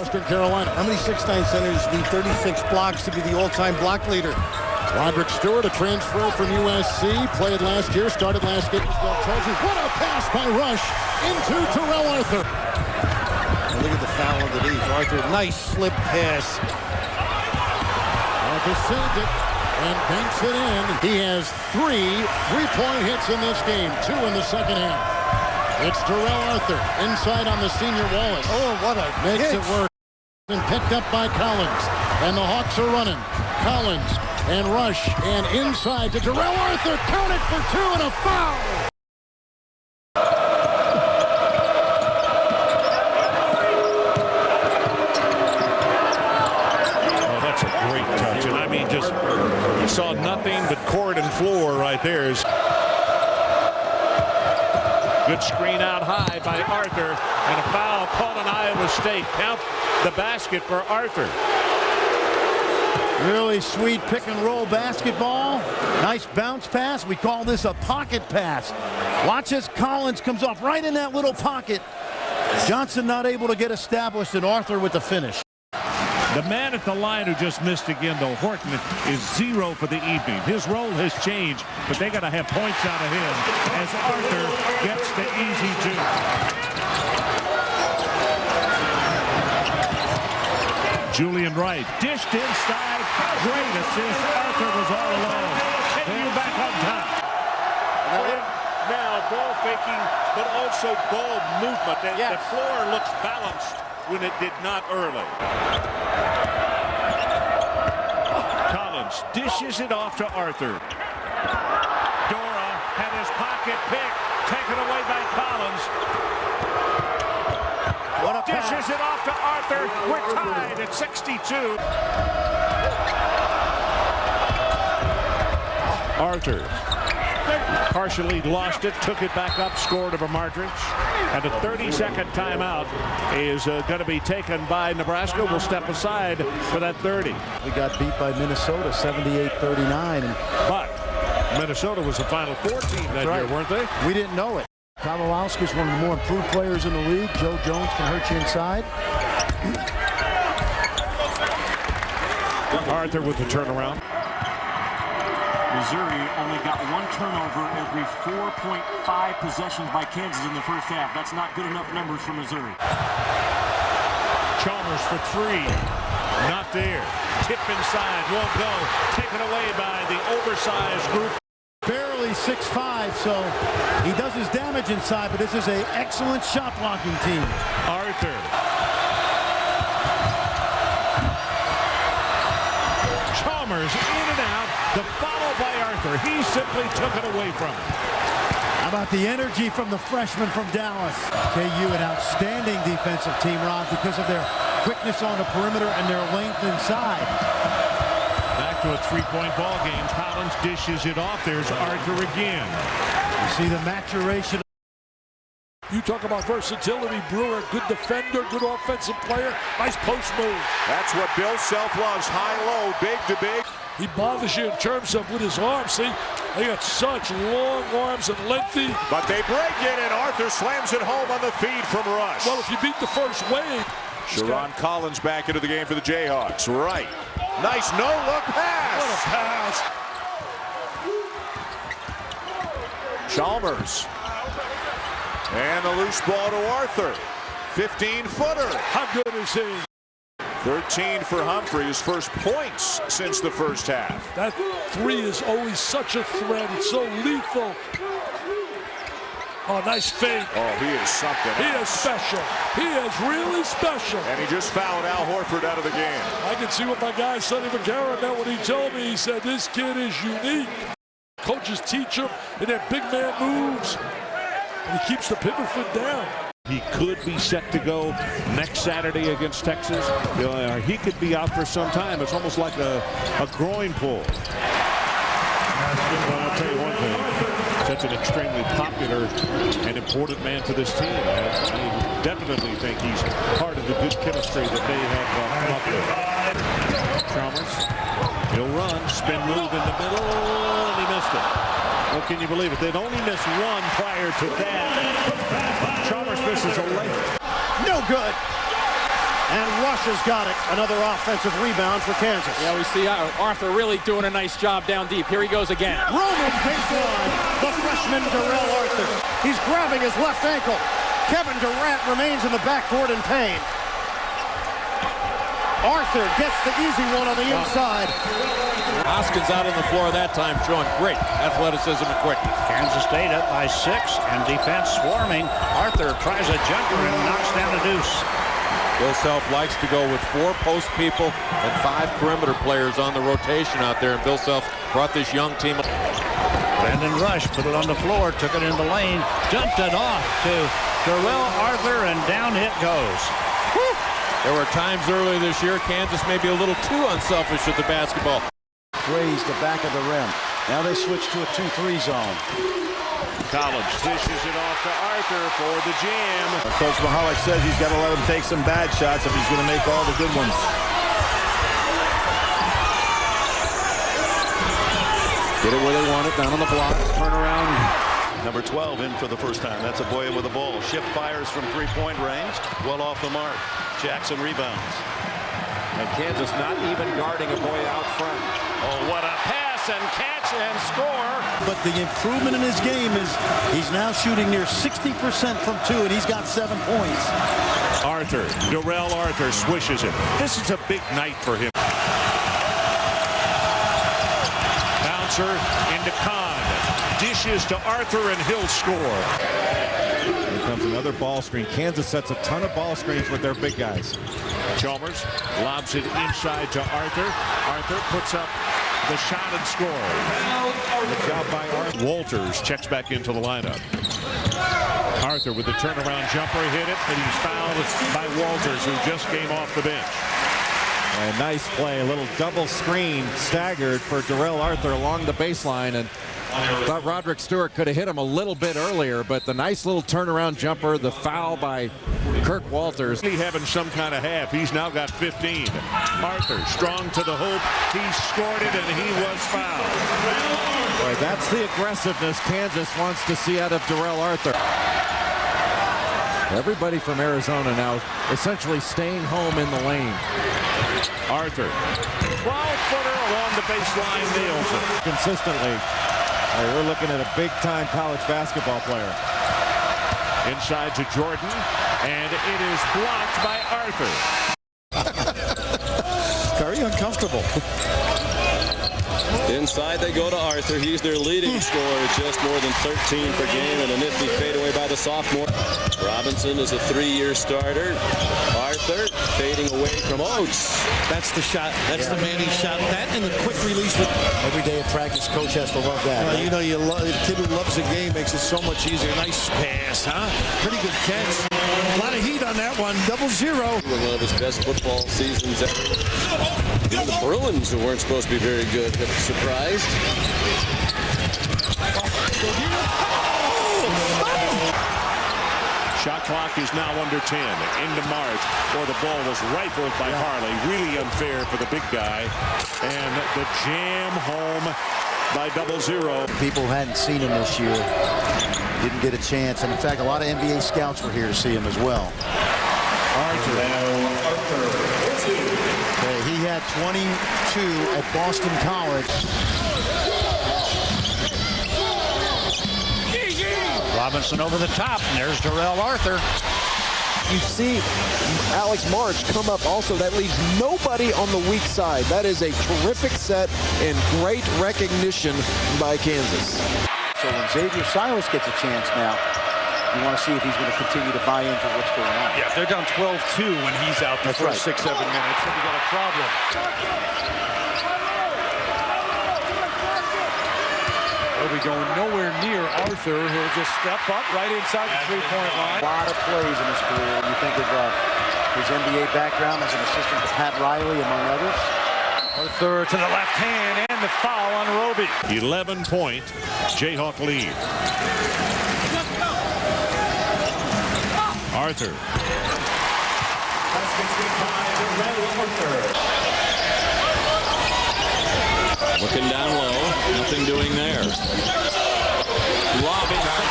Western Carolina. How many 6'9" centers need 36 blocks to be the all-time block leader? Roderick Stewart, a transfer from USC, played last year, started last game as well. Trojans. What a pass by Rush into Darrell Arthur. And look at the foul underneath. Arthur, nice slip pass. Arthur saved it and banks it in. He has 3 3-point hits in this game, 2 in the second half. It's Darrell Arthur inside on the senior Wallace. Oh, what a makes hit. it work. And picked up by Collins. And the Hawks are running. Collins and Rush and inside to Darrell Arthur. Counted for 2 and a foul. Oh, that's a great touch. And I mean, just you saw nothing but court and floor right there. Good screen out high by Arthur, and a foul called on Iowa State. Count the basket for Arthur. Really sweet pick and roll basketball. Nice bounce pass. We call this a pocket pass. Watch as Collins comes off right in that little pocket. Johnson not able to get established, and Arthur with the finish. The man at the line who just missed again, though, Horton, is 0 for the evening. His role has changed, but they got to have points out of him as Arthur gets the easy 2. Julian Wright dished inside. Great assist. Arthur was all alone. Taking you back on top. Now ball faking, but also ball movement. The floor looks balanced when it did not early. Collins dishes it off to Arthur. Dora had his pocket pick taken away by Collins. Dishes it off to Arthur. We're tied at 62. Arthur partially lost it, took it back up, scored over Martridge. And a 30-second timeout is going to be taken by Nebraska. We'll step aside for that 30. We got beat by Minnesota 78-39. But Minnesota was the Final Four team that year, weren't they? We didn't know it. Kowalski's one of the more improved players in the league. Joe Jones can hurt you inside. Arthur with the turnaround. Missouri only got 1 turnover every 4.5 possessions by Kansas in the first half. That's not good enough numbers for Missouri. Chalmers for 3. Not there. Tip inside. Won't go. Taken away by the oversized group. Barely 6'5", so he does his damage inside, but this is an excellent shot blocking team. Arthur. Chalmers in and out. The follow by Arthur. He simply took it away from him. How about the energy from the freshman from Dallas? KU, an outstanding defensive team, Rob, because of their quickness on the perimeter and their length inside. Back to a 3-point ball game. Collins dishes it off. There's Arthur again. You see the maturation. You talk about versatility, Brewer, good defender, good offensive player, nice post move. That's what Bill Self loves, high-low, big to big. He bothers you in terms of with his arms. See, they got such long arms and lengthy. But they break it, and Arthur slams it home on the feed from Rush. Well, if you beat the first wave. Sharon Collins back into the game for the Jayhawks. Right. Nice no-look pass. What a pass. Chalmers. And the loose ball to Arthur. 15-footer. How good is he? 13 for Humphrey, his first points since the first half. That 3 is always such a threat. It's so lethal. Oh, nice fake. Oh, he is something else. He is special. He is really special. And he just fouled Al Horford out of the game. I can see what my guy Sonny Vaccaro meant when he told me. He said, this kid is unique. Coaches teach him in their big man moves. And he keeps the pivot foot down. He could be set to go next Saturday against Texas. He could be out for some time. It's almost like a groin pull. Well, I'll tell you one thing. Such an extremely popular and important man to this team. I definitely think he's part of the good chemistry that they have come up with. Chalmers, he'll run, spin move in the middle, and he missed it. Well, can you believe it? They'd only missed 1 prior to that. Chalmers misses a late. No good. And Rush Rush has got it. Another offensive rebound for Kansas. Yeah, we see Arthur really doing a nice job down deep. Here he goes again. Roman baseline. The freshman Darrell Arthur. He's grabbing his left ankle. Kevin Durant remains in the backcourt in pain. Arthur gets the easy one on the inside. Hoskins out on the floor that time, showing great athleticism and quickness. Kansas State up by 6 and defense swarming. Arthur tries a jumper and knocks down a deuce. Bill Self likes to go with 4 post people and 5 perimeter players on the rotation out there, and Bill Self brought this young team. Brandon Rush put it on the floor, took it in the lane, dumped it off to Darrell Arthur, and down it goes. Whew. There were times earlier this year Kansas may be a little too unselfish with the basketball. Raise the back of the rim. Now they switch to a 2-3 zone. Collins dishes it off to Arthur for the jam. Coach Mahalik says he's got to let him take some bad shots if he's going to make all the good ones. Get it where they want it, down on the block, turn around. Number 12 in for the first time. That's Aboya with the ball. Shipp fires from three-point range. Well off the mark. Jackson rebounds. And Kansas not even guarding Aboya out front. Oh, what a pass and catch and score. But the improvement in his game is he's now shooting near 60% from 2, and he's got 7 points. Arthur, Darrell Arthur swishes it. This is a big night for him. Bouncer into Kahn. Dishes to Arthur, and he'll score. Here comes another ball screen. Kansas sets a ton of ball screens with their big guys. Chalmers lobs it inside to Arthur. Arthur puts up the shot and score. Good job by Arthur. Walters checks back into the lineup. Arthur with the turnaround jumper, hit it, and he's fouled by Walters, who just came off the bench. And nice play, a little double screen staggered for Darrell Arthur along the baseline, and thought Roderick Stewart could have hit him a little bit earlier, but the nice little turnaround jumper, the foul by Kirk Walters. He having some kind of half. He's now got 15. Arthur strong to the hoop. He scored it, and he was fouled. Boy, that's the aggressiveness Kansas wants to see out of Darrell Arthur. Everybody from Arizona now essentially staying home in the lane. Arthur, 12-footer along the baseline, nails it. Consistently. We're looking at a big-time college basketball player. Inside to Jordan, and it is blocked by Arthur. Very uncomfortable. Inside they go to Arthur. He's their leading scorer, just more than 13 per game, and a nifty fadeaway by the sophomore. Robinson is a 3-year starter. Arthur fading away from Oates. That's the shot. That's the man he shot. That and the quick release. Every day of practice, coach has to love that. Right? You know, the kid who loves the game makes it so much easier. Nice pass, huh? Pretty good catch. A lot of heat on that one. 0-0. One of his best football seasons ever. Even the Bruins, who weren't supposed to be very good, have surprised. Shot clock is now under 10. Into March, where the ball was rifled by Harley. Really unfair for the big guy. And the jam home by 0-0. People hadn't seen him this year. Didn't get a chance. And in fact, a lot of NBA scouts were here to see him as well. Okay, he had 22 at Boston College. Robinson over the top, and there's Darrell Arthur. You see Alex March come up also. That leaves nobody on the weak side. That is a terrific set and great recognition by Kansas. So when Xavier Silas gets a chance now, you want to see if he's going to continue to buy into what's going on. Yeah, they're down 12-2 when he's out the first 6-7 minutes. So we got a problem. They'll be going nowhere near Arthur, who'll just step up right inside the three-point line. A lot of plays in his career. You think of his NBA background as an assistant to Pat Riley, among others. Arthur to the left hand, and the foul on Roby. 11-point Jayhawk lead. Arthur. Looking down low, nothing doing there. Lob inside.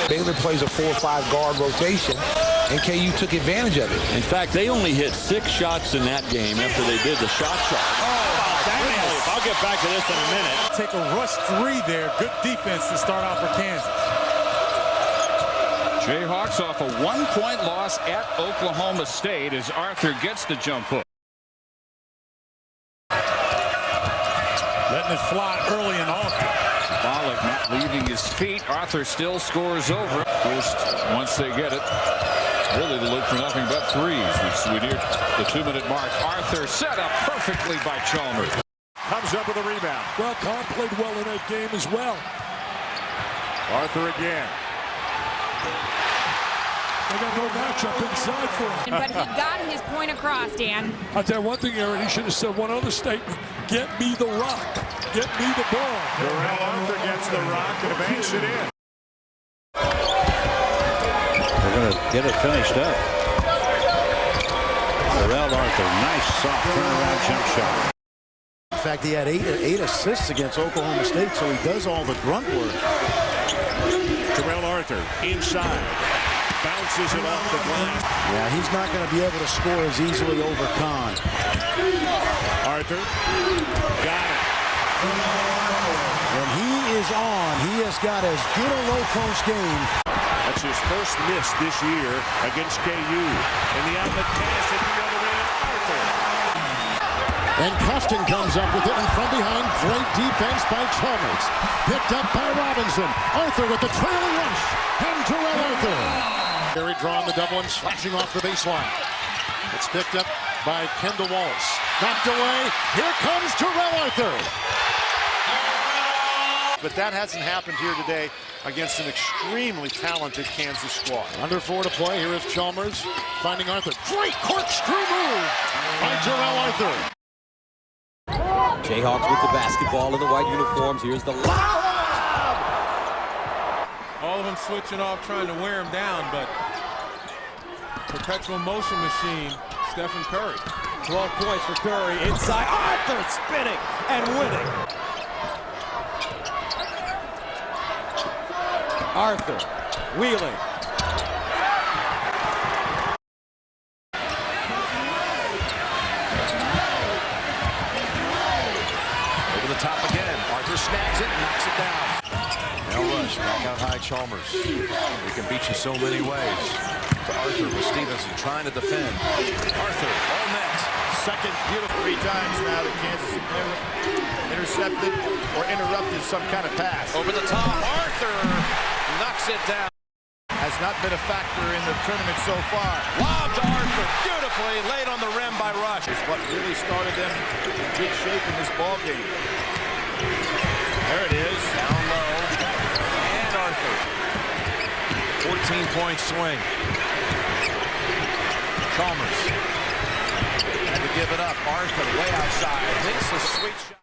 Baylor plays a 4-5 guard rotation. and KU took advantage of it. In fact, they only hit 6 shots in that game after they did the shot chart. I'll get back to this in a minute. Take a rush 3 there. Good defense to start off for Kansas. Jayhawks off a 1-point loss at Oklahoma State as Arthur gets the jump hook. Letting it fly early and often. Bollock not leaving his feet. Arthur still scores over. First, once they get it, really to look for nothing but threes. We near the 2-minute mark. Arthur set up perfectly by Chalmers. Comes up with a rebound. Well, Kahn played well in that game as well. Arthur again. They got no matchup inside for him. But he got his point across, Dan. I'll tell you one thing, Aaron. He should have said one other statement. Get me the rock. Get me the ball. Darrell Arthur gets the rock and banks it in. They're going to get it finished up. Darrell Arthur, nice soft turnaround jump shot. In fact, he had eight assists against Oklahoma State, so he does all the grunt work. Darrell Arthur inside. Bounces it off the glass. Yeah, he's not going to be able to score as easily over Kahn. Arthur got it. When he is on, he has got as good a low post game. That's his first miss this year against KU. And the outlet pass at the other end, Arthur. And Costin comes up with it in from behind. Great defense by Chalmers. Picked up by Robinson. Arthur with the trailing rush. And Darrell Arthur. Barry drawing the double and slashing off the baseline. It's picked up by Kendall Wallace. Knocked away. Here comes Darrell Arthur. But that hasn't happened here today against an extremely talented Kansas squad. Under 4 to play. Here is Chalmers finding Arthur. Great corkscrew move by Darrell Arthur. Jayhawks with the basketball in the white uniforms. Here's the lob. All of them switching off, trying to wear him down, but perpetual motion machine, Stephen Curry. 12 points for Curry inside. Arthur spinning and winning. Arthur wheeling. Over the top again. Arthur snags it and knocks it down. Now rush back out high. Chalmers. We can beat you so many ways. To Arthur with Stevenson trying to defend. Arthur all net. Second beautiful 3 times now that Kansas intercepted or interrupted some kind of pass. Over the top. Arthur knocks it down. Has not been a factor in the tournament so far. Lob to Arthur. Beautifully laid on the rim by Rush. It's what really started them in good shape in this ball game. There it is. Down low. And Arthur. 14-point swing. Chalmers. Had to give it up. Arthur way outside. Hits a sweet shot.